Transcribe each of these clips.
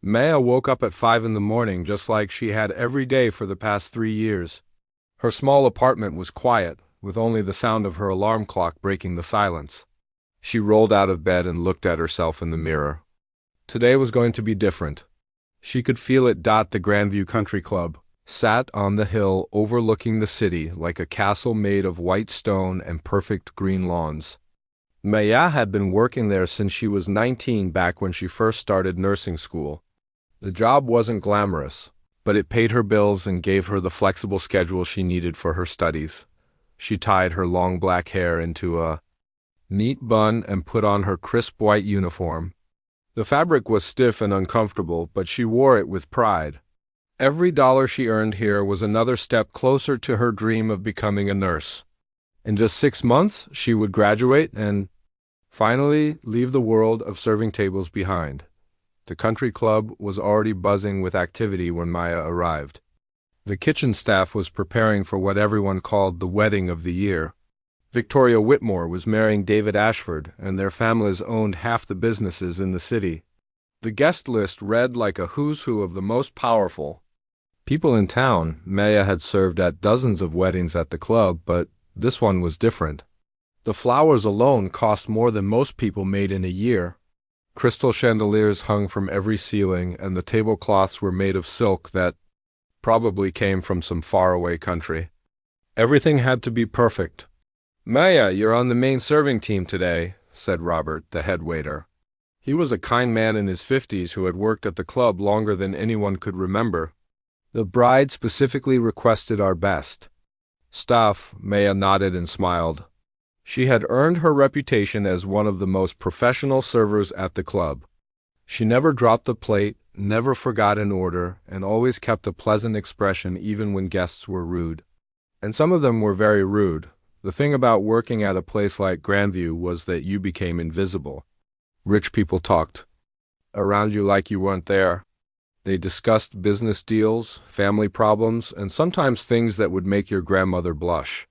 Maya woke up at 5 in the morning just like she had every day for the past 3 years. Her small apartment was quiet, with only the sound of her alarm clock breaking the silence. She rolled out of bed and looked at herself in the mirror. Today was going to be different. She could feel it. The Grandview Country Club sat on the hill overlooking the city like a castle made of white stone and perfect green lawns. Maya had been working there since she was 19, back when she first started nursing school. The job wasn't glamorous, but it paid her bills and gave her the flexible schedule she needed for her studies. She tied her long black hair into a neat bun and put on her crisp white uniform. The fabric was stiff and uncomfortable, but she wore it with pride. Every dollar she earned here was another step closer to her dream of becoming a nurse. In just 6 months, she would graduate and finally leave the world of serving tables behind. The country club was already buzzing with activity when Maya arrived. The kitchen staff was preparing for what everyone called the wedding of the year. Victoria Whitmore was marrying David Ashford, and their families owned half the businesses in the city. The guest list read like a who's who of the most powerful people in town. Maya had served at dozens of weddings at the club, but this one was different. The flowers alone cost more than most people made in a year. Crystal chandeliers hung from every ceiling, and the tablecloths were made of silk that probably came from some faraway country. Everything had to be perfect. "Maya, you're on the main serving team today," said Robert, the head waiter. He was a kind man in his 50s who had worked at the club longer than anyone could remember. "The bride specifically requested our best stuff." Maya nodded and smiled. She had earned her reputation as one of the most professional servers at the club. She never dropped a plate, never forgot an order, and always kept a pleasant expression even when guests were rude. And some of them were very rude. The thing about working at a place like Grandview was that you became invisible. Rich people talked around you like you weren't there. They discussed business deals, family problems, and sometimes things that would make your grandmother blush.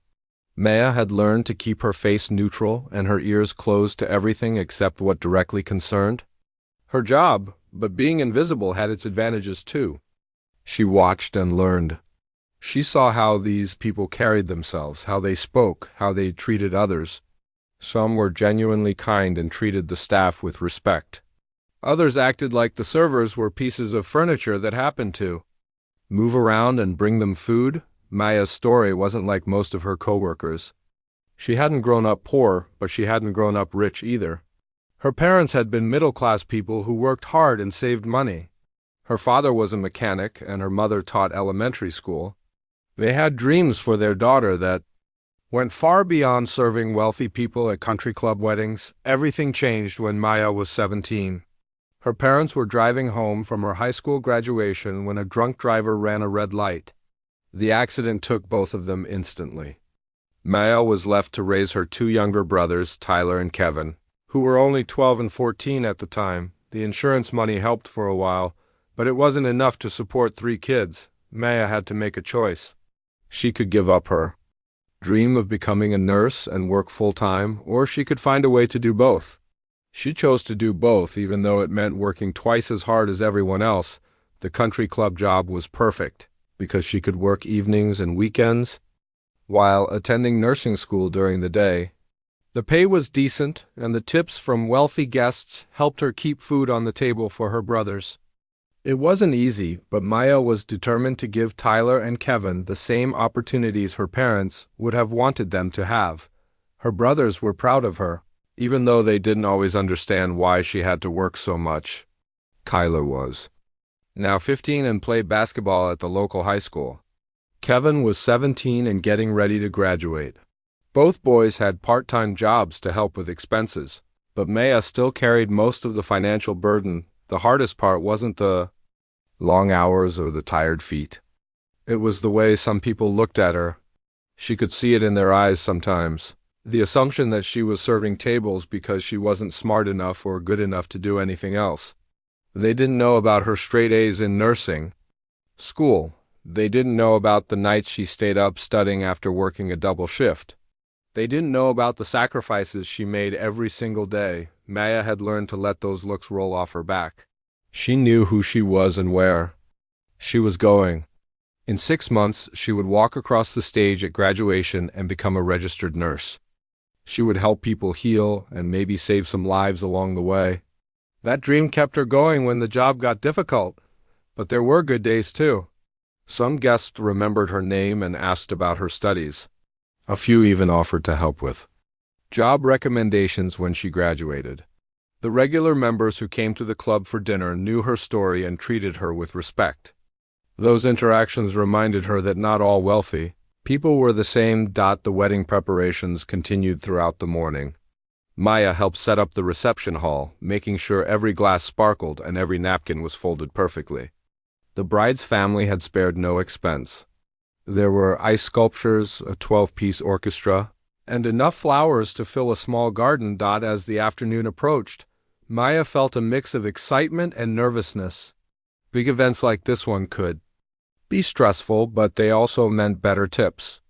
Maya had learned to keep her face neutral and her ears closed to everything except what directly concerned her job, but being invisible had its advantages too. She watched and learned. She saw how these people carried themselves, how they spoke, how they treated others. Some were genuinely kind and treated the staff with respect. Others acted like the servers were pieces of furniture that happened to move around and bring them food. Maya's story wasn't like most of her coworkers. She hadn't grown up poor, but she hadn't grown up rich either. Her parents had been middle-class people who worked hard and saved money. Her father was a mechanic, and her mother taught elementary school. They had dreams for their daughter that went far beyond serving wealthy people at country club weddings. Everything changed when Maya was 17. Her parents were driving home from her high school graduation when a drunk driver ran a red light. The accident took both of them instantly. Maya was left to raise her 2 younger brothers, Tyler and Kevin, who were only 12 and 14 at the time. The insurance money helped for a while, but it wasn't enough to support 3 kids. Maya had to make a choice. She could give up her dream of becoming a nurse and work full-time, or she could find a way to do both. She chose to do both, even though it meant working twice as hard as everyone else. The country club job was perfect, because she could work evenings and weekends while attending nursing school during the day. The pay was decent, and the tips from wealthy guests helped her keep food on the table for her brothers. It wasn't easy, but Maya was determined to give Tyler and Kevin the same opportunities her parents would have wanted them to have. Her brothers were proud of her, even though they didn't always understand why she had to work so much. Tyler was now 15 and played basketball at the local high school. Kevin was 17 and getting ready to graduate. Both boys had part-time jobs to help with expenses, but Maya still carried most of the financial burden. The hardest part wasn't the long hours or the tired feet. It was the way some people looked at her. She could see it in their eyes sometimes. The assumption that she was serving tables because she wasn't smart enough or good enough to do anything else. They didn't know about her straight A's in nursing school. They didn't know about the nights she stayed up studying after working a double shift. They didn't know about the sacrifices she made every single day. Maya had learned to let those looks roll off her back. She knew who she was and where she was going. In 6 months, she would walk across the stage at graduation and become a registered nurse. She would help people heal and maybe save some lives along the way. That dream kept her going when the job got difficult, but there were good days too. Some guests remembered her name and asked about her studies. A few even offered to help with job recommendations when she graduated. The regular members who came to the club for dinner knew her story and treated her with respect. Those interactions reminded her that not all wealthy people were the same. The wedding preparations continued throughout the morning. Maya helped set up the reception hall, making sure every glass sparkled and every napkin was folded perfectly. The bride's family had spared no expense. There were ice sculptures, a 12-piece orchestra, and enough flowers to fill a small garden. As the afternoon approached, Maya felt a mix of excitement and nervousness. Big events like this one could be stressful, but they also meant better tips.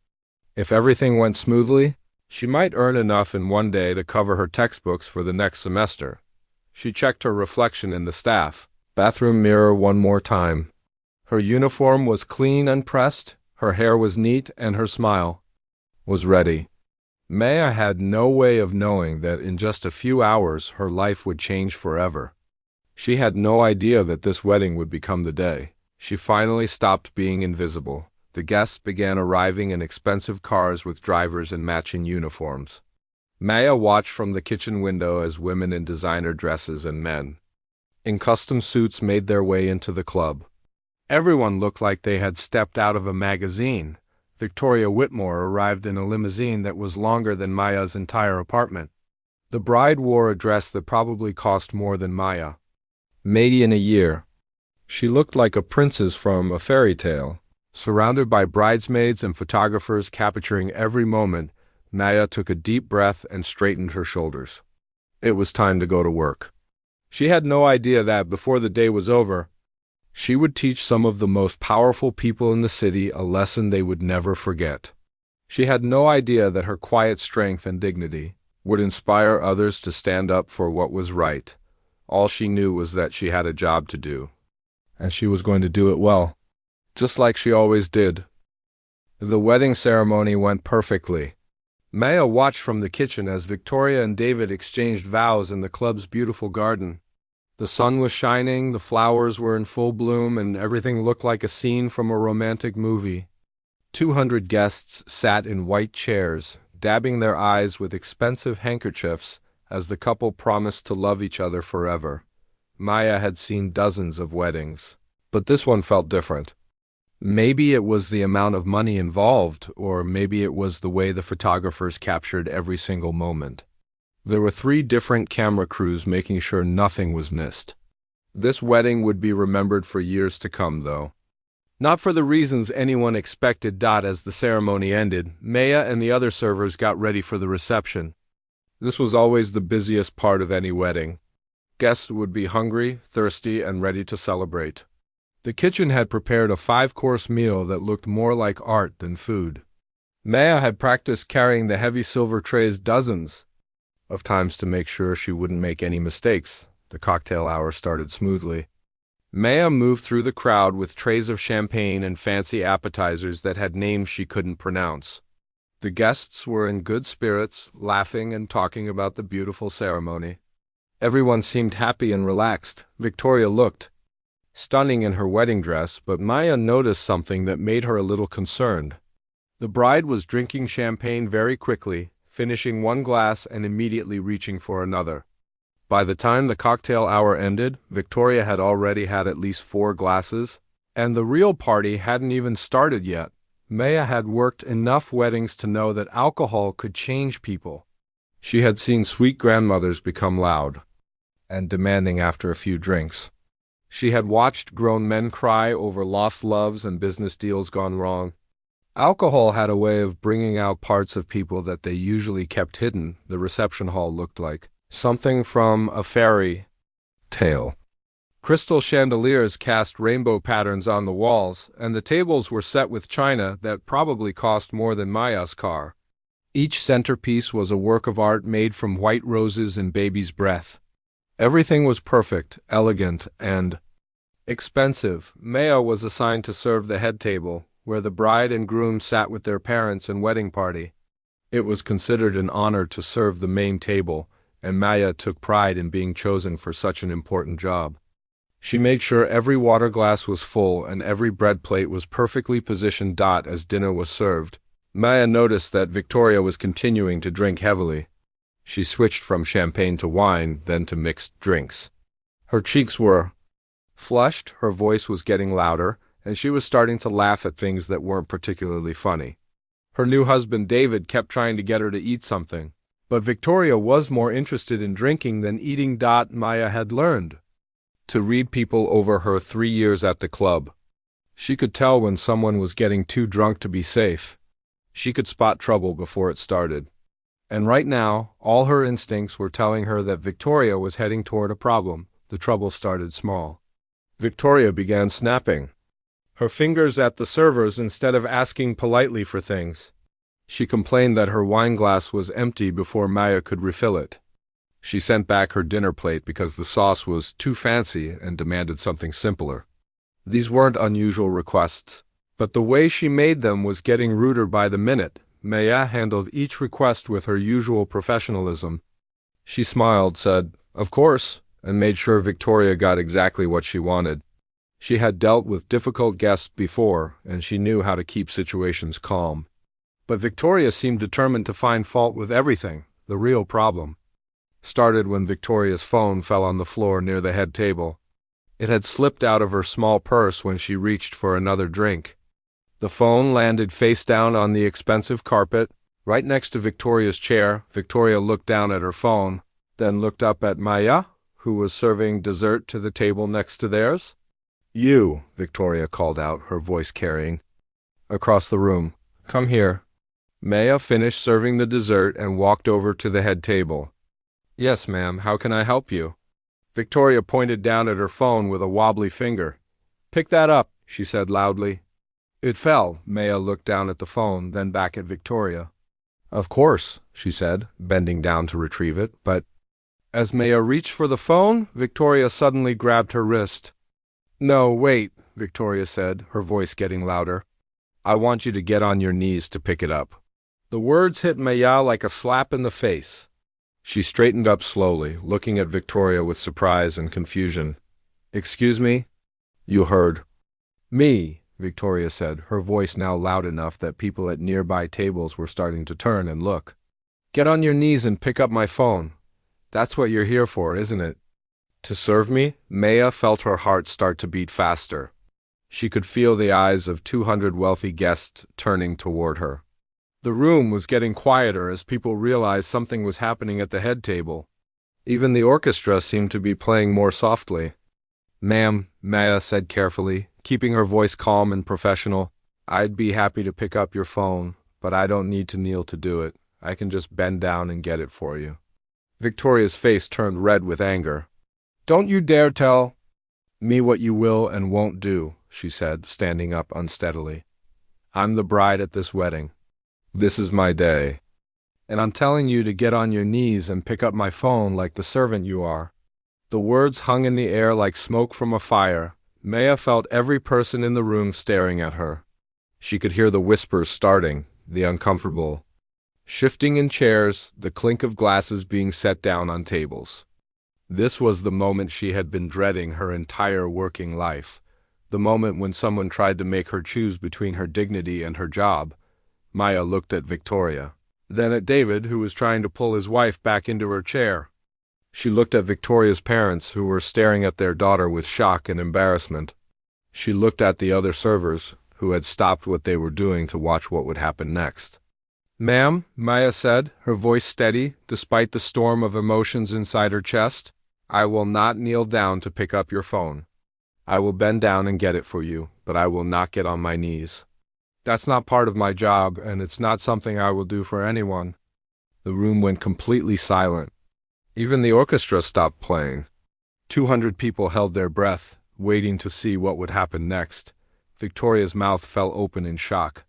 If everything went smoothly, she might earn enough in one day to cover her textbooks for the next semester. She checked her reflection in the staff bathroom mirror one more time. Her uniform was clean and pressed, her hair was neat, and her smile was ready. Maya had no way of knowing that in just a few hours her life would change forever. She had no idea that this wedding would become the day she finally stopped being invisible. The guests began arriving in expensive cars with drivers in matching uniforms. Maya watched from the kitchen window as women in designer dresses and men in custom suits made their way into the club. Everyone looked like they had stepped out of a magazine. Victoria Whitmore arrived in a limousine that was longer than Maya's entire apartment. The bride wore a dress that probably cost more than Maya made in a year. She looked like a princess from a fairy tale. Surrounded by bridesmaids and photographers capturing every moment, Maya took a deep breath and straightened her shoulders. It was time to go to work. She had no idea that before the day was over, she would teach some of the most powerful people in the city a lesson they would never forget. She had no idea that her quiet strength and dignity would inspire others to stand up for what was right. All she knew was that she had a job to do, and she was going to do it well, just like she always did. The wedding ceremony went perfectly. Maya watched from the kitchen as Victoria and David exchanged vows in the club's beautiful garden. The sun was shining, the flowers were in full bloom, and everything looked like a scene from a romantic movie. 200 guests sat in white chairs, dabbing their eyes with expensive handkerchiefs as the couple promised to love each other forever. Maya had seen dozens of weddings, but this one felt different. Maybe it was the amount of money involved, or maybe it was the way the photographers captured every single moment. There were 3 different camera crews making sure nothing was missed. This wedding would be remembered for years to come, though. Not for the reasons anyone expected. As the ceremony ended, Maya and the other servers got ready for the reception. This was always the busiest part of any wedding. Guests would be hungry, thirsty, and ready to celebrate. The kitchen had prepared a 5-course meal that looked more like art than food. Maya had practiced carrying the heavy silver trays dozens of times to make sure she wouldn't make any mistakes. The cocktail hour started smoothly. Maya moved through the crowd with trays of champagne and fancy appetizers that had names she couldn't pronounce. The guests were in good spirits, laughing and talking about the beautiful ceremony. Everyone seemed happy and relaxed. Victoria looked stunning in her wedding dress, but Maya noticed something that made her a little concerned. The bride was drinking champagne very quickly, finishing one glass and immediately reaching for another. By the time the cocktail hour ended, Victoria had already had at least 4 glasses, and the real party hadn't even started yet. Maya had worked enough weddings to know that alcohol could change people. She had seen sweet grandmothers become loud and demanding after a few drinks. She had watched grown men cry over lost loves and business deals gone wrong. Alcohol had a way of bringing out parts of people that they usually kept hidden. The reception hall looked like something from a fairy tale. Crystal chandeliers cast rainbow patterns on the walls, and the tables were set with china that probably cost more than Maya's car. Each centerpiece was a work of art made from white roses and baby's breath. Everything was perfect, elegant, and expensive. Maya was assigned to serve the head table, where the bride and groom sat with their parents and wedding party. It was considered an honor to serve the main table, and Maya took pride in being chosen for such an important job. She made sure every water glass was full and every bread plate was perfectly positioned. As dinner was served, Maya noticed that Victoria was continuing to drink heavily. She switched from champagne to wine, then to mixed drinks. Her cheeks were flushed, her voice was getting louder, and she was starting to laugh at things that weren't particularly funny. Her new husband David kept trying to get her to eat something, but Victoria was more interested in drinking than eating. Maya had learned to read people over her 3 years at the club. She could tell when someone was getting too drunk to be safe. She could spot trouble before it started. And right now, all her instincts were telling her that Victoria was heading toward a problem. The trouble started small. Victoria began snapping her fingers at the servers instead of asking politely for things. She complained that her wine glass was empty before Maya could refill it. She sent back her dinner plate because the sauce was too fancy and demanded something simpler. These weren't unusual requests, but the way she made them was getting ruder by the minute. Maya handled each request with her usual professionalism. She smiled, said, "Of course," and made sure Victoria got exactly what she wanted. She had dealt with difficult guests before, and she knew how to keep situations calm. But Victoria seemed determined to find fault with everything. The real problem started when Victoria's phone fell on the floor near the head table. It had slipped out of her small purse when she reached for another drink. The phone landed face down on the expensive carpet, right next to Victoria's chair. Victoria looked down at her phone, then looked up at Maya, who was serving dessert to the table next to theirs. "You," Victoria called out, her voice carrying across the room. "Come here." Maya finished serving the dessert and walked over to the head table. "Yes, ma'am, how can I help you?" Victoria pointed down at her phone with a wobbly finger. "Pick that up," she said loudly. It fell. Maya looked down at the phone, then back at Victoria. "Of course," she said, bending down to retrieve it, but as Maya reached for the phone, Victoria suddenly grabbed her wrist. "No, wait," Victoria said, her voice getting louder. "I want you to get on your knees to pick it up." The words hit Maya like a slap in the face. She straightened up slowly, looking at Victoria with surprise and confusion. "Excuse me?" "You heard me," Victoria said, her voice now loud enough that people at nearby tables were starting to turn and look. "Get on your knees and pick up my phone. That's what you're here for, isn't it?" "To serve me?" Maya felt her heart start to beat faster. She could feel the eyes of 200 wealthy guests turning toward her. The room was getting quieter as people realized something was happening at the head table. Even the orchestra seemed to be playing more softly. "Ma'am," Maya said carefully, keeping her voice calm and professional, "I'd be happy to pick up your phone, but I don't need to kneel to do it. I can just bend down and get it for you." Victoria's face turned red with anger. "Don't you dare tell me what you will and won't do," she said, standing up unsteadily. "I'm the bride at this wedding. This is my day. And I'm telling you to get on your knees and pick up my phone like the servant you are." The words hung in the air like smoke from a fire. Maya felt every person in the room staring at her. She could hear the whispers starting, the uncomfortable shifting in chairs, the clink of glasses being set down on tables. This was the moment she had been dreading her entire working life, the moment when someone tried to make her choose between her dignity and her job. Maya looked at Victoria, then at David, who was trying to pull his wife back into her chair. She looked at Victoria's parents, who were staring at their daughter with shock and embarrassment. She looked at the other servers, who had stopped what they were doing to watch what would happen next. "Ma'am," Maya said, her voice steady, despite the storm of emotions inside her chest, "I will not kneel down to pick up your phone. I will bend down and get it for you, but I will not get on my knees. That's not part of my job, and it's not something I will do for anyone." The room went completely silent. Even the orchestra stopped playing. 200 people held their breath, waiting to see what would happen next. Victoria's mouth fell open in shock.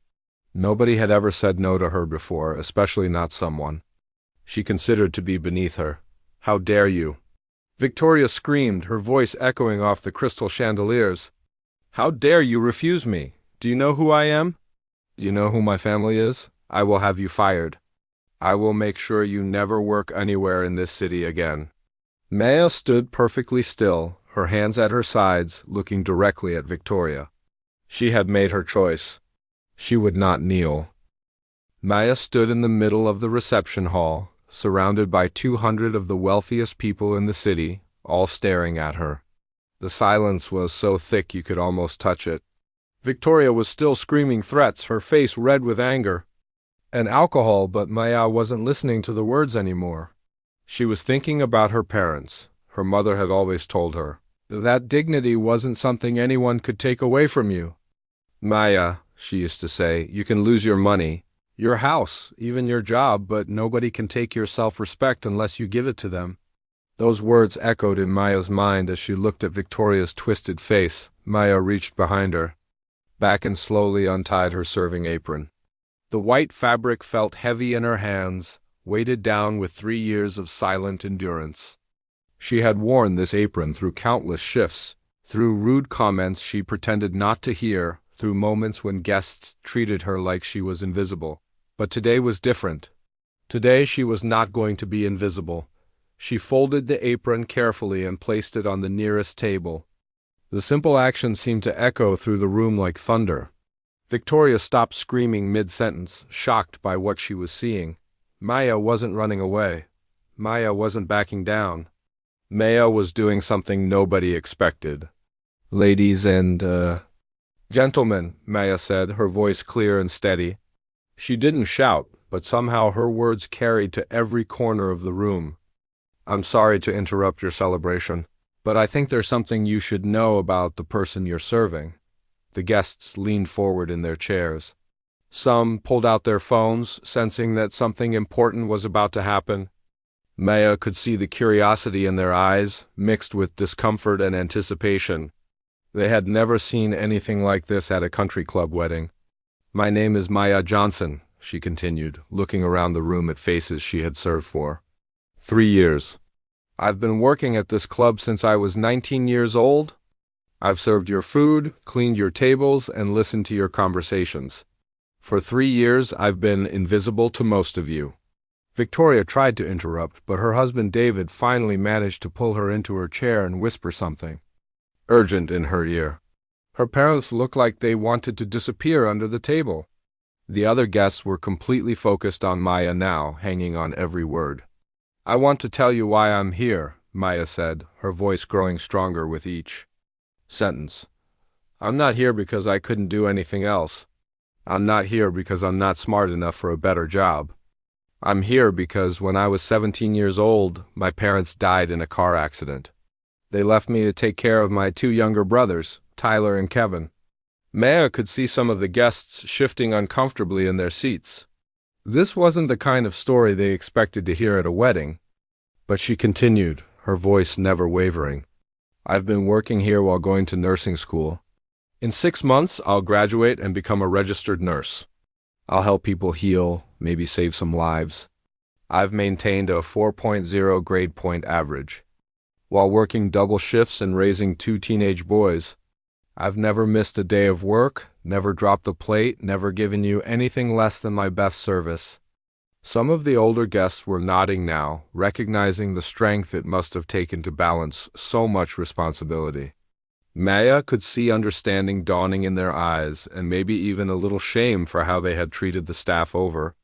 Nobody had ever said no to her before, especially not someone she considered to be beneath her. "How dare you?" Victoria screamed, her voice echoing off the crystal chandeliers. How dare you refuse me? Do you know who I am? Do you know who my family is? I will have you fired. I will make sure you never work anywhere in this city again. Maya stood perfectly still, her hands at her sides, looking directly at Victoria. She had made her choice. She would not kneel. Maya stood in the middle of the reception hall, surrounded by 200 of the wealthiest people in the city, all staring at her. The silence was so thick you could almost touch it. Victoria was still screaming threats, her face red with anger and alcohol, but Maya wasn't listening to the words anymore. She was thinking about her parents. Her mother had always told her that dignity wasn't something anyone could take away from you. Maya, she used to say, you can lose your money, your house, even your job, but nobody can take your self-respect unless you give it to them. Those words echoed in Maya's mind as she looked at Victoria's twisted face. Maya reached behind her, back and slowly untied her serving apron. The white fabric felt heavy in her hands, weighted down with 3 years of silent endurance. She had worn this apron through countless shifts, through rude comments she pretended not to hear, through moments when guests treated her like she was invisible. But today was different. Today she was not going to be invisible. She folded the apron carefully and placed it on the nearest table. The simple action seemed to echo through the room like thunder. Victoria stopped screaming mid-sentence, shocked by what she was seeing. Maya wasn't running away. Maya wasn't backing down. Maya was doing something nobody expected. Ladies and, gentlemen, Maya said, her voice clear and steady. She didn't shout, but somehow her words carried to every corner of the room. I'm sorry to interrupt your celebration, but I think there's something you should know about the person you're serving. The guests leaned forward in their chairs. Some pulled out their phones, sensing that something important was about to happen. Maya could see the curiosity in their eyes, mixed with discomfort and anticipation. They had never seen anything like this at a country club wedding. My name is Maya Johnson, she continued, looking around the room at faces she had served for. 3 years. I've been working at this club since I was 19 years old. I've served your food, cleaned your tables, and listened to your conversations. For 3 years, I've been invisible to most of you. Victoria tried to interrupt, but her husband David finally managed to pull her into her chair and whisper something urgent in her ear. Her parents looked like they wanted to disappear under the table. The other guests were completely focused on Maya now, hanging on every word. I want to tell you why I'm here, Maya said, her voice growing stronger with each sentence. I'm not here because I couldn't do anything else. I'm not here because I'm not smart enough for a better job. I'm here because when I was 17 years old, my parents died in a car accident. They left me to take care of my 2 younger brothers, Tyler and Kevin. Maya could see some of the guests shifting uncomfortably in their seats. This wasn't the kind of story they expected to hear at a wedding, but she continued, her voice never wavering. I've been working here while going to nursing school. In 6 months, I'll graduate and become a registered nurse. I'll help people heal, maybe save some lives. I've maintained a 4.0 grade point average. While working double shifts and raising 2 teenage boys, I've never missed a day of work, never dropped a plate, never given you anything less than my best service. Some of the older guests were nodding now, recognizing the strength it must have taken to balance so much responsibility. Maya could see understanding dawning in their eyes, and maybe even a little shame for how they had treated the staff over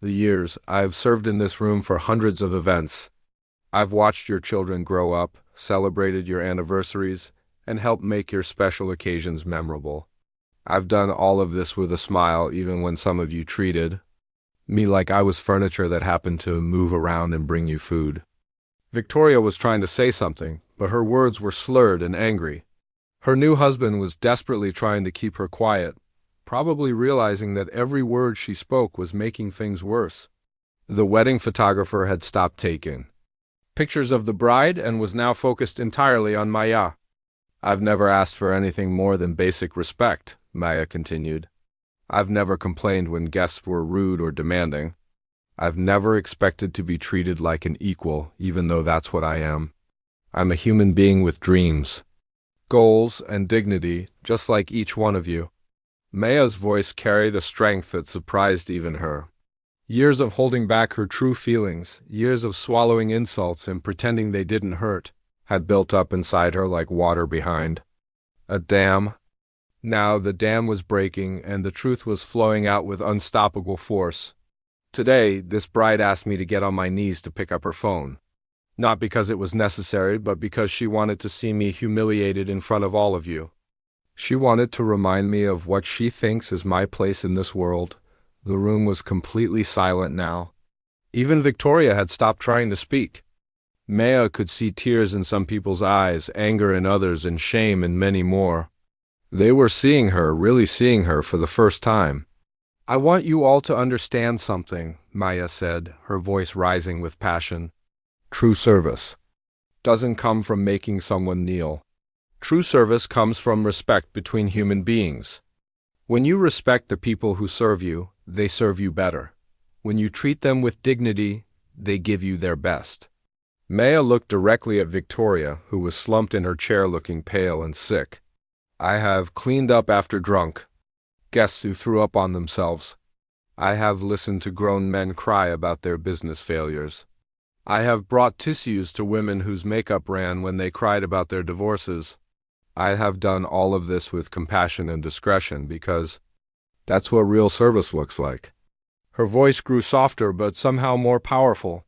the years. I've served in this room for hundreds of events. I've watched your children grow up, celebrated your anniversaries, and helped make your special occasions memorable. I've done all of this with a smile, even when some of you treated me like I was furniture that happened to move around and bring you food. Victoria was trying to say something, but her words were slurred and angry. Her new husband was desperately trying to keep her quiet, probably realizing that every word she spoke was making things worse. The wedding photographer had stopped taking pictures of the bride and was now focused entirely on Maya. I've never asked for anything more than basic respect, Maya continued. I've never complained when guests were rude or demanding. I've never expected to be treated like an equal, even though that's what I am. I'm a human being with dreams, goals, and dignity, just like each one of you. Maya's voice carried a strength that surprised even her. Years of holding back her true feelings, years of swallowing insults and pretending they didn't hurt, had built up inside her like water behind a dam. Now the dam was breaking and the truth was flowing out with unstoppable force. Today, this bride asked me to get on my knees to pick up her phone. Not because it was necessary, but because she wanted to see me humiliated in front of all of you. She wanted to remind me of what she thinks is my place in this world. The room was completely silent now. Even Victoria had stopped trying to speak. Maya could see tears in some people's eyes, anger in others, and shame in many more. They were seeing her, really seeing her for the first time. I want you all to understand something, Maya said, her voice rising with passion. True service doesn't come from making someone kneel. True service comes from respect between human beings. When you respect the people who serve you, they serve you better. When you treat them with dignity, they give you their best. Maya looked directly at Victoria, who was slumped in her chair looking pale and sick. I have cleaned up after drunk guests who threw up on themselves. I have listened to grown men cry about their business failures. I have brought tissues to women whose makeup ran when they cried about their divorces. I have done all of this with compassion and discretion because that's what real service looks like. Her voice grew softer but somehow more powerful.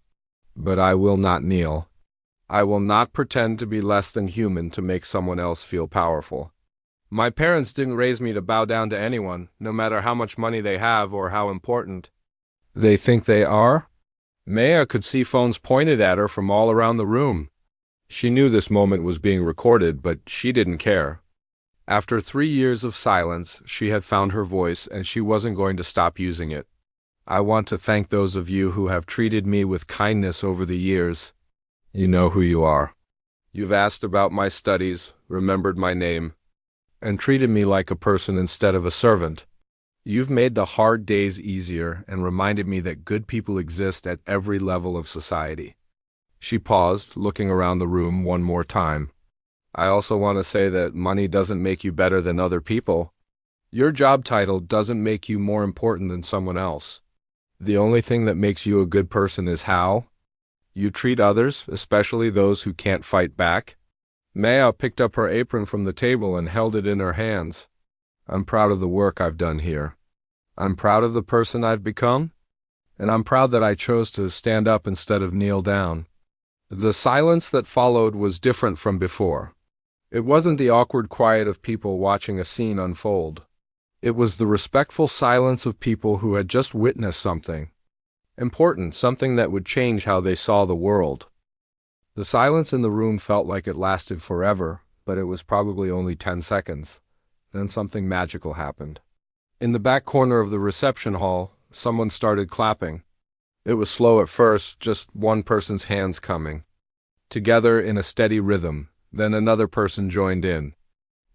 But I will not kneel. I will not pretend to be less than human to make someone else feel powerful. My parents didn't raise me to bow down to anyone, no matter how much money they have or how important they think they are. Maya could see phones pointed at her from all around the room. She knew this moment was being recorded, but she didn't care. After 3 years of silence, she had found her voice, and she wasn't going to stop using it. I want to thank those of you who have treated me with kindness over the years. You know who you are. You've asked about my studies, remembered my name, and treated me like a person instead of a servant. You've made the hard days easier and reminded me that good people exist at every level of society. She paused, looking around the room one more time. I also want to say that money doesn't make you better than other people. Your job title doesn't make you more important than someone else. The only thing that makes you a good person is how you treat others, especially those who can't fight back. Maya picked up her apron from the table and held it in her hands. I'm proud of the work I've done here. I'm proud of the person I've become, and I'm proud that I chose to stand up instead of kneel down. The silence that followed was different from before. It wasn't the awkward quiet of people watching a scene unfold. It was the respectful silence of people who had just witnessed something important, something that would change how they saw the world. The silence in the room felt like it lasted forever, but it was probably only 10 seconds. Then something magical happened. In the back corner of the reception hall, someone started clapping. It was slow at first, just one person's hands coming together in a steady rhythm. Then another person joined in.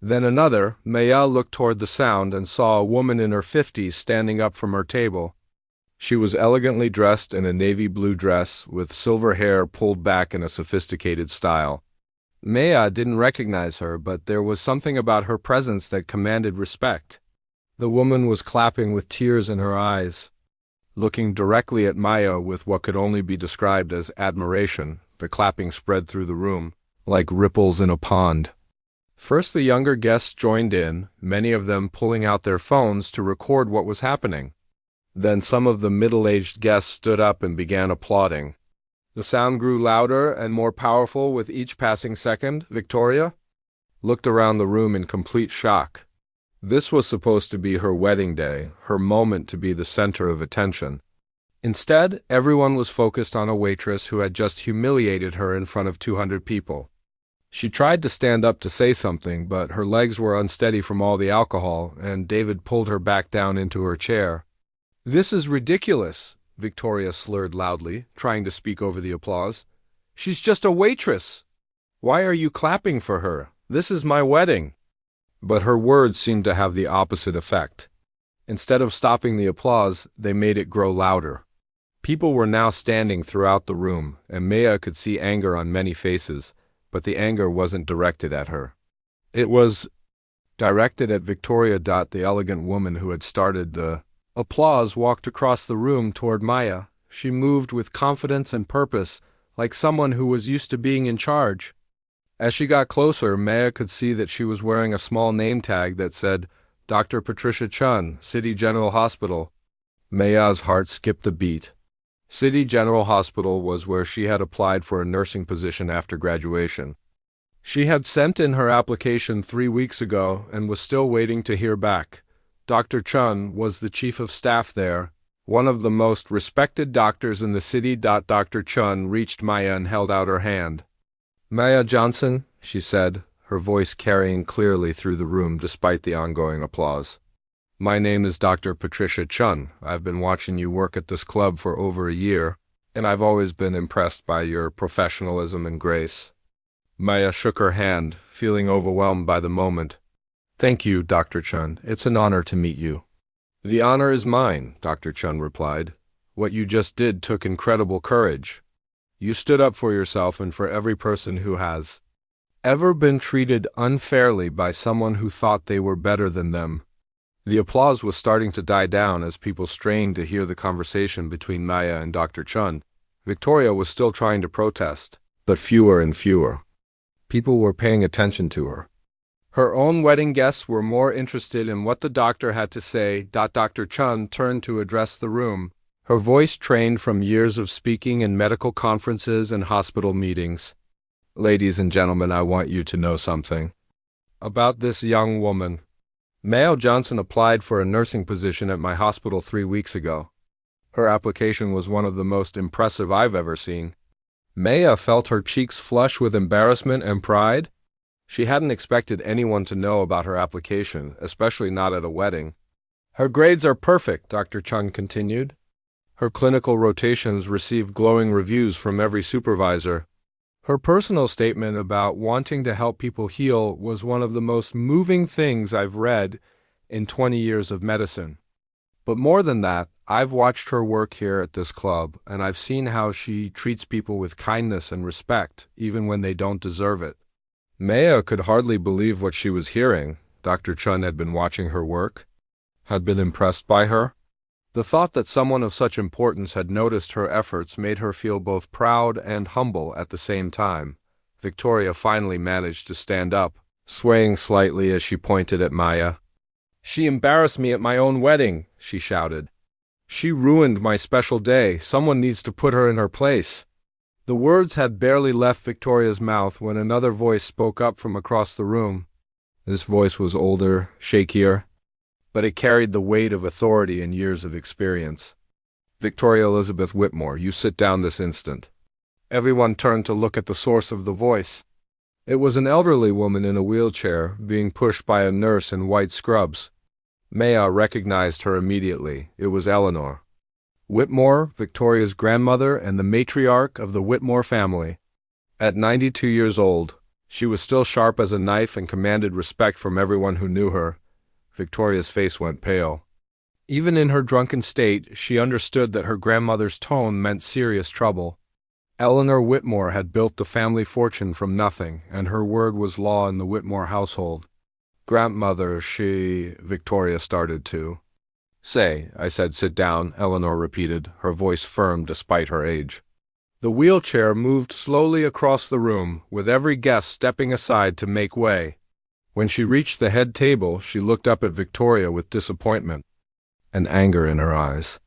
Then another. Maya looked toward the sound and saw a woman in her 50s standing up from her table. She was elegantly dressed in a navy blue dress with silver hair pulled back in a sophisticated style. Maya didn't recognize her, but there was something about her presence that commanded respect. The woman was clapping with tears in her eyes. Looking directly at Maya with what could only be described as admiration, the clapping spread through the room, like ripples in a pond. First the younger guests joined in, many of them pulling out their phones to record what was happening. Then some of the middle-aged guests stood up and began applauding. The sound grew louder and more powerful with each passing second. Victoria looked around the room in complete shock. This was supposed to be her wedding day, her moment to be the center of attention. Instead, everyone was focused on a waitress who had just humiliated her in front of 200 people. She tried to stand up to say something, but her legs were unsteady from all the alcohol, and David pulled her back down into her chair. "This is ridiculous," Victoria slurred loudly, trying to speak over the applause. "She's just a waitress. Why are you clapping for her? This is my wedding." But her words seemed to have the opposite effect. Instead of stopping the applause, they made it grow louder. People were now standing throughout the room, and Maya could see anger on many faces. but the anger wasn't directed at her. It was directed at Victoria. The elegant woman who had started the applause walked across the room toward Maya. She moved with confidence and purpose, like someone who was used to being in charge. As she got closer, Maya could see that she was wearing a small name tag that said, Dr. Patricia Chun, City General Hospital. Maya's heart skipped a beat. City General Hospital was where she had applied for a nursing position after graduation. She had sent in her application 3 weeks ago and was still waiting to hear back. Dr. Chun was the chief of staff there, one of the most respected doctors in the city. Dr. Chun reached Maya and held out her hand. Maya Johnson, she said, her voice carrying clearly through the room despite the ongoing applause. My name is Dr. Patricia Chun. I've been watching you work at this club for over a year, and I've always been impressed by your professionalism and grace. Maya shook her hand, feeling overwhelmed by the moment. Thank you, Dr. Chun. It's an honor to meet you. The honor is mine, Dr. Chun replied. What you just did took incredible courage. You stood up for yourself and for every person who has ever been treated unfairly by someone who thought they were better than them. The applause was starting to die down as people strained to hear the conversation between Maya and Dr. Chun. Victoria was still trying to protest, but fewer and fewer. People were paying attention to her. Her own wedding guests were more interested in what the doctor had to say. Dr. Chun turned to address the room, her voice trained from years of speaking in medical conferences and hospital meetings. Ladies and gentlemen, I want you to know something about this young woman. Maya Johnson applied for a nursing position at my hospital 3 weeks ago. Her application was one of the most impressive I've ever seen. Maya felt her cheeks flush with embarrassment and pride. She hadn't expected anyone to know about her application, especially not at a wedding. Her grades are perfect, Dr. Chun continued. Her clinical rotations received glowing reviews from every supervisor. Her personal statement about wanting to help people heal was one of the most moving things I've read in 20 years of medicine. But more than that, I've watched her work here at this club, and I've seen how she treats people with kindness and respect, even when they don't deserve it. Maya could hardly believe what she was hearing. Dr. Chun had been watching her work, had been impressed by her. The thought that someone of such importance had noticed her efforts made her feel both proud and humble at the same time. Victoria finally managed to stand up, swaying slightly as she pointed at Maya. She embarrassed me at my own wedding, she shouted. She ruined my special day. Someone needs to put her in her place. The words had barely left Victoria's mouth when another voice spoke up from across the room. This voice was older, shakier, but it carried the weight of authority and years of experience. Victoria Elizabeth Whitmore, you sit down this instant. Everyone turned to look at the source of the voice. It was an elderly woman in a wheelchair, being pushed by a nurse in white scrubs. Maya recognized her immediately. It was Eleanor Whitmore, Victoria's grandmother and the matriarch of the Whitmore family. At 92 years old, she was still sharp as a knife and commanded respect from everyone who knew her. Victoria's face went pale. Even in her drunken state, she understood that her grandmother's tone meant serious trouble. Eleanor Whitmore had built the family fortune from nothing, and her word was law in the Whitmore household. Grandmother, Victoria started to say. I said sit down, Eleanor repeated, her voice firm despite her age. The wheelchair moved slowly across the room, with every guest stepping aside to make way. When she reached the head table, she looked up at Victoria with disappointment and anger in her eyes.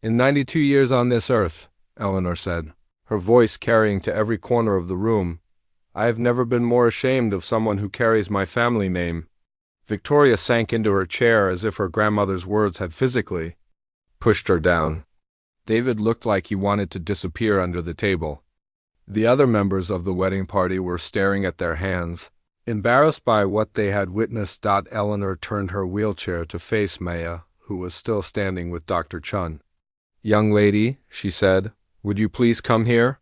In 92 years on this earth, Eleanor said, her voice carrying to every corner of the room, I have never been more ashamed of someone who carries my family name. Victoria sank into her chair as if her grandmother's words had physically pushed her down. David looked like he wanted to disappear under the table. The other members of the wedding party were staring at their hands, embarrassed by what they had witnessed. Eleanor turned her wheelchair to face Maya, who was still standing with Dr. Chun. Young lady, she said, would you please come here?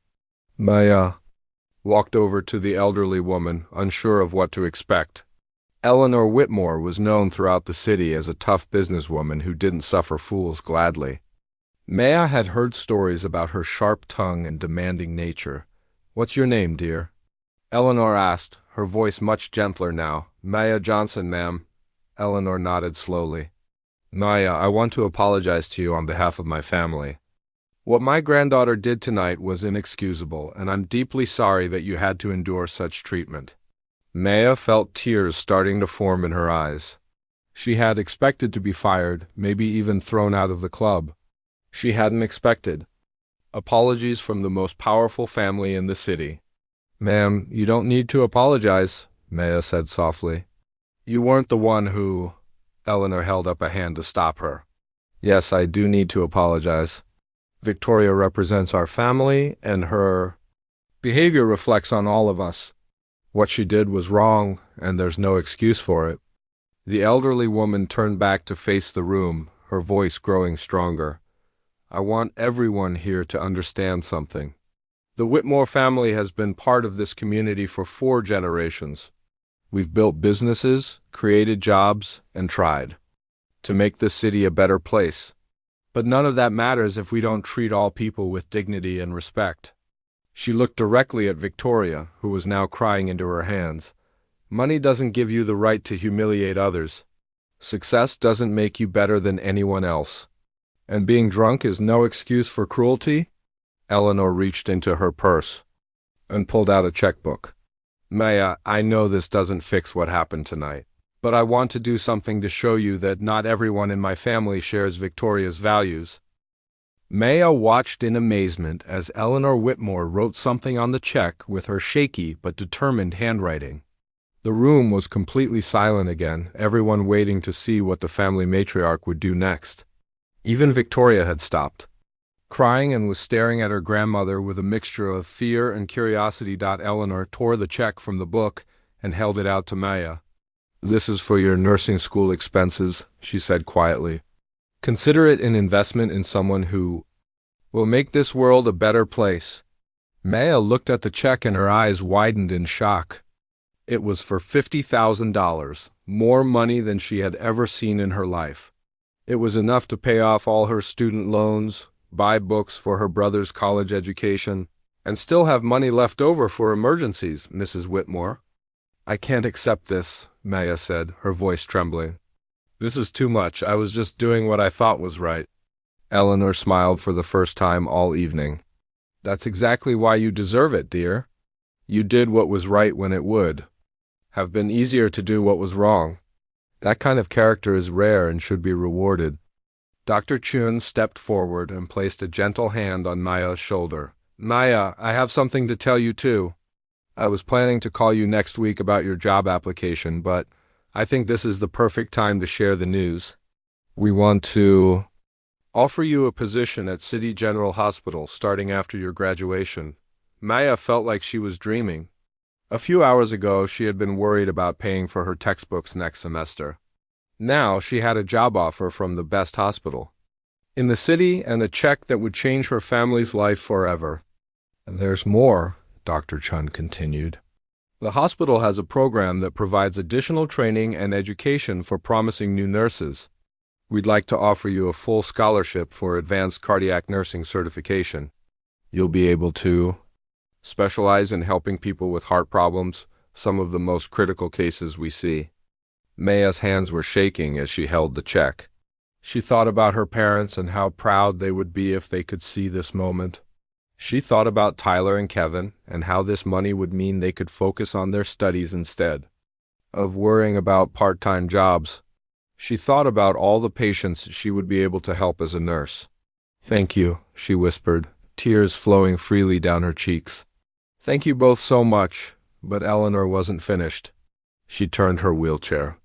Maya walked over to the elderly woman, unsure of what to expect. Eleanor Whitmore was known throughout the city as a tough businesswoman who didn't suffer fools gladly. Maya had heard stories about her sharp tongue and demanding nature. What's your name, dear? Eleanor asked, her voice much gentler now. Maya Johnson, ma'am. Eleanor nodded slowly. Maya, I want to apologize to you on behalf of my family. What my granddaughter did tonight was inexcusable, and I'm deeply sorry that you had to endure such treatment. Maya felt tears starting to form in her eyes. She had expected to be fired, maybe even thrown out of the club. She hadn't expected apologies from the most powerful family in the city. Ma'am, you don't need to apologize, Maya said softly. You weren't the one who... Eleanor held up a hand to stop her. Yes, I do need to apologize. Victoria represents our family, and her behavior reflects on all of us. What she did was wrong, and there's no excuse for it. The elderly woman turned back to face the room, her voice growing stronger. I want everyone here to understand something. The Whitmore family has been part of this community for 4 generations. We've built businesses, created jobs, and tried to make this city a better place. But none of that matters if we don't treat all people with dignity and respect. She looked directly at Victoria, who was now crying into her hands. Money doesn't give you the right to humiliate others. Success doesn't make you better than anyone else. And being drunk is no excuse for cruelty? Eleanor reached into her purse and pulled out a checkbook. Maya, I know this doesn't fix what happened tonight, but I want to do something to show you that not everyone in my family shares Victoria's values. Maya watched in amazement as Eleanor Whitmore wrote something on the check with her shaky but determined handwriting. The room was completely silent again, everyone waiting to see what the family matriarch would do next. Even Victoria had stopped crying and was staring at her grandmother with a mixture of fear and curiosity. Eleanor tore the check from the book and held it out to Maya. This is for your nursing school expenses, she said quietly. Consider it an investment in someone who will make this world a better place. Maya looked at the check and her eyes widened in shock. It was for $50,000, more money than she had ever seen in her life. It was enough to pay off all her student loans, buy books for her brother's college education, and still have money left over for emergencies, Mrs. Whitmore. I can't accept this, Maya said, her voice trembling. This is too much. I was just doing what I thought was right. Eleanor smiled for the first time all evening. That's exactly why you deserve it, dear. You did what was right when it would have been easier to do what was wrong. That kind of character is rare and should be rewarded. Dr. Chun stepped forward and placed a gentle hand on Maya's shoulder. Maya, I have something to tell you too. I was planning to call you next week about your job application, but I think this is the perfect time to share the news. We want to offer you a position at City General Hospital starting after your graduation. Maya felt like she was dreaming. A few hours ago, she had been worried about paying for her textbooks next semester. Now she had a job offer from the best hospital in the city and a check that would change her family's life forever. And there's more, Dr. Chun continued. The hospital has a program that provides additional training and education for promising new nurses. We'd like to offer you a full scholarship for advanced cardiac nursing certification. You'll be able to specialize in helping people with heart problems, some of the most critical cases we see. Maya's hands were shaking as she held the check. She thought about her parents and how proud they would be if they could see this moment. She thought about Tyler and Kevin and how this money would mean they could focus on their studies instead of worrying about part-time jobs. She thought about all the patients she would be able to help as a nurse. Thank you, she whispered, tears flowing freely down her cheeks. Thank you both so much, but Eleanor wasn't finished. She turned her wheelchair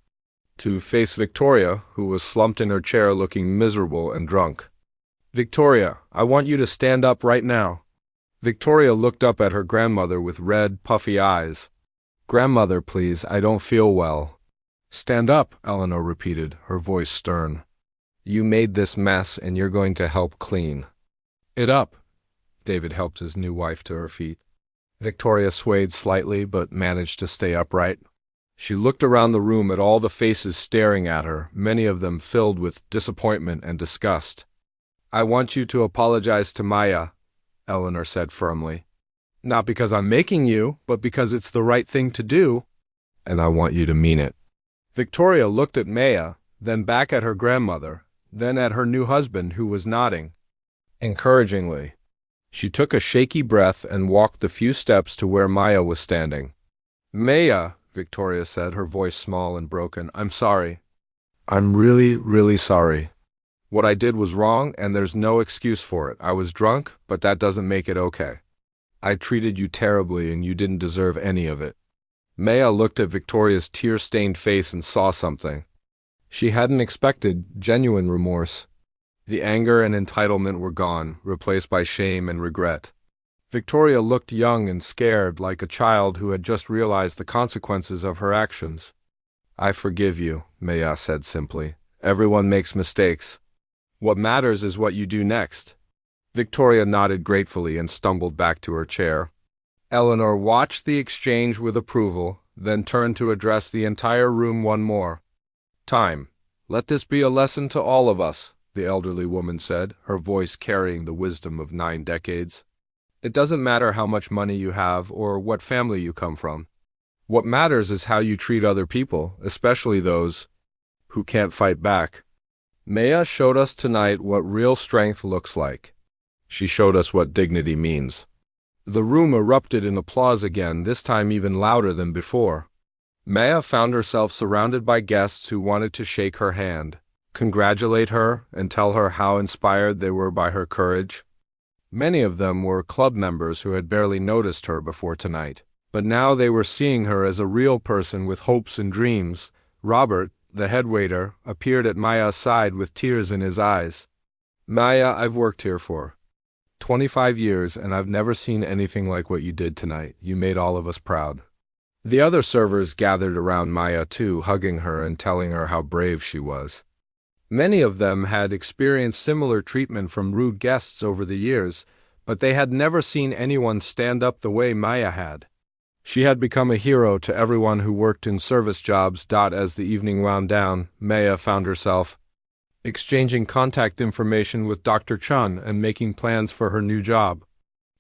to face Victoria, who was slumped in her chair looking miserable and drunk. Victoria, I want you to stand up right now. Victoria looked up at her grandmother with red, puffy eyes. Grandmother, please, I don't feel well. Stand up, Eleanor repeated, her voice stern. You made this mess and you're going to help clean it up. David helped his new wife to her feet. Victoria swayed slightly but managed to stay upright. She looked around the room at all the faces staring at her, many of them filled with disappointment and disgust. I want you to apologize to Maya, Eleanor said firmly. Not because I'm making you, but because it's the right thing to do, and I want you to mean it. Victoria looked at Maya, then back at her grandmother, then at her new husband who was nodding encouragingly. She took a shaky breath and walked the few steps to where Maya was standing. Maya, Victoria said, her voice small and broken, I'm sorry. I'm really, really sorry. What I did was wrong, and there's no excuse for it. I was drunk, but that doesn't make it okay. I treated you terribly, and you didn't deserve any of it. Maya looked at Victoria's tear-stained face and saw something. She hadn't expected genuine remorse. The anger and entitlement were gone, replaced by shame and regret. Victoria looked young and scared, like a child who had just realized the consequences of her actions. I forgive you, Maya said simply. Everyone makes mistakes. What matters is what you do next. Victoria nodded gratefully and stumbled back to her chair. Eleanor watched the exchange with approval, then turned to address the entire room one more time. Let this be a lesson to all of us, the elderly woman said, her voice carrying the wisdom of 9 decades. It doesn't matter how much money you have or what family you come from. What matters is how you treat other people, especially those who can't fight back. Maya showed us tonight what real strength looks like. She showed us what dignity means. The room erupted in applause again, this time even louder than before. Maya found herself surrounded by guests who wanted to shake her hand, congratulate her, and tell her how inspired they were by her courage. Many of them were club members who had barely noticed her before tonight, but now they were seeing her as a real person with hopes and dreams. Robert, the head waiter, appeared at Maya's side with tears in his eyes. Maya, I've worked here for 25 years, and I've never seen anything like what you did tonight. You made all of us proud. The other servers gathered around Maya too, hugging her and telling her how brave she was. Many of them had experienced similar treatment from rude guests over the years, but they had never seen anyone stand up the way Maya had. She had become a hero to everyone who worked in service jobs. As the evening wound down, Maya found herself exchanging contact information with Dr. Chun and making plans for her new job.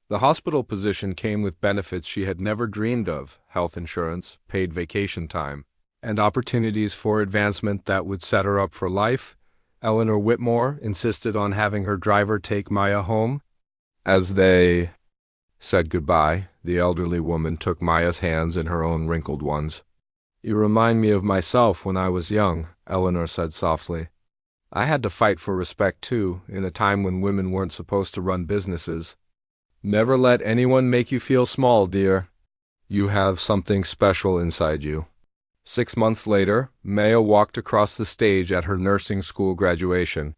The hospital position came with benefits she had never dreamed of: health insurance, paid vacation time, and opportunities for advancement that would set her up for life. Eleanor Whitmore insisted on having her driver take Maya home. As they said goodbye, the elderly woman took Maya's hands in her own wrinkled ones. You remind me of myself when I was young, Eleanor said softly. I had to fight for respect too, in a time when women weren't supposed to run businesses. Never let anyone make you feel small, dear. You have something special inside you. 6 months later, Maya walked across the stage at her nursing school graduation.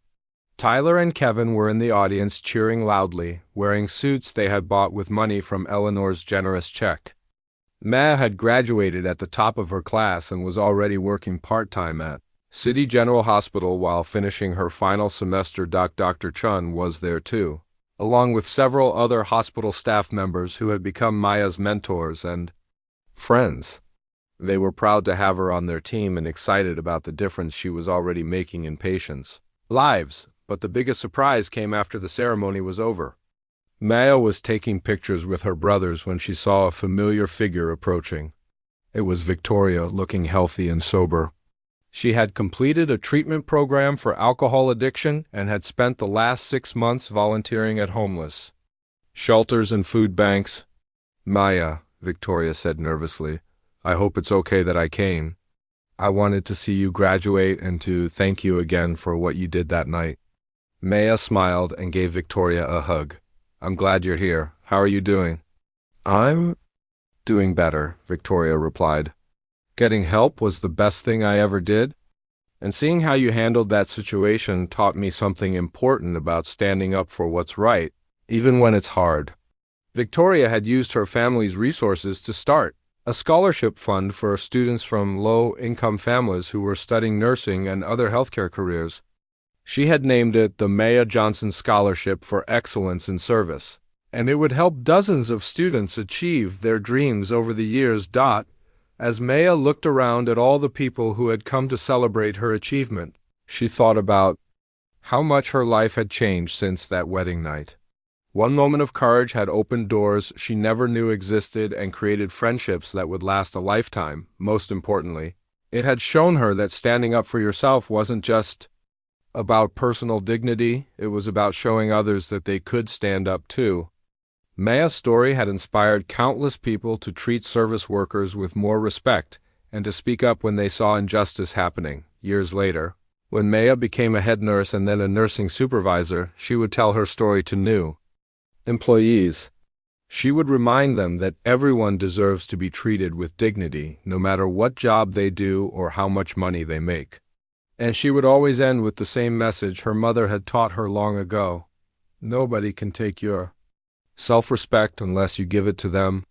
Tyler and Kevin were in the audience cheering loudly, wearing suits they had bought with money from Eleanor's generous check. Maya had graduated at the top of her class and was already working part-time at City General Hospital while finishing her final semester. Dr. Chun was there too, along with several other hospital staff members who had become Maya's mentors and friends. They were proud to have her on their team and excited about the difference she was already making in patients' lives, but the biggest surprise came after the ceremony was over. Maya was taking pictures with her brothers when she saw a familiar figure approaching. It was Victoria, looking healthy and sober. She had completed a treatment program for alcohol addiction and had spent the last 6 months volunteering at homeless shelters and food banks. Maya, Victoria said nervously, I hope it's okay that I came. I wanted to see you graduate and to thank you again for what you did that night. Maya smiled and gave Victoria a hug. I'm glad you're here. How are you doing? I'm doing better, Victoria replied. Getting help was the best thing I ever did, and seeing how you handled that situation taught me something important about standing up for what's right, even when it's hard. Victoria had used her family's resources to start a scholarship fund for students from low-income families who were studying nursing and other healthcare careers. She had named it the Maya Johnson Scholarship for Excellence in Service, and it would help dozens of students achieve their dreams over the years. As Maya looked around at all the people who had come to celebrate her achievement, she thought about how much her life had changed since that wedding night. One moment of courage had opened doors she never knew existed and created friendships that would last a lifetime. Most importantly, it had shown her that standing up for yourself wasn't just about personal dignity, it was about showing others that they could stand up too. Maya's story had inspired countless people to treat service workers with more respect and to speak up when they saw injustice happening. Years later, when Maya became a head nurse and then a nursing supervisor, she would tell her story to new employees. She would remind them that everyone deserves to be treated with dignity, no matter what job they do or how much money they make. And she would always end with the same message her mother had taught her long ago: nobody can take your self-respect unless you give it to them.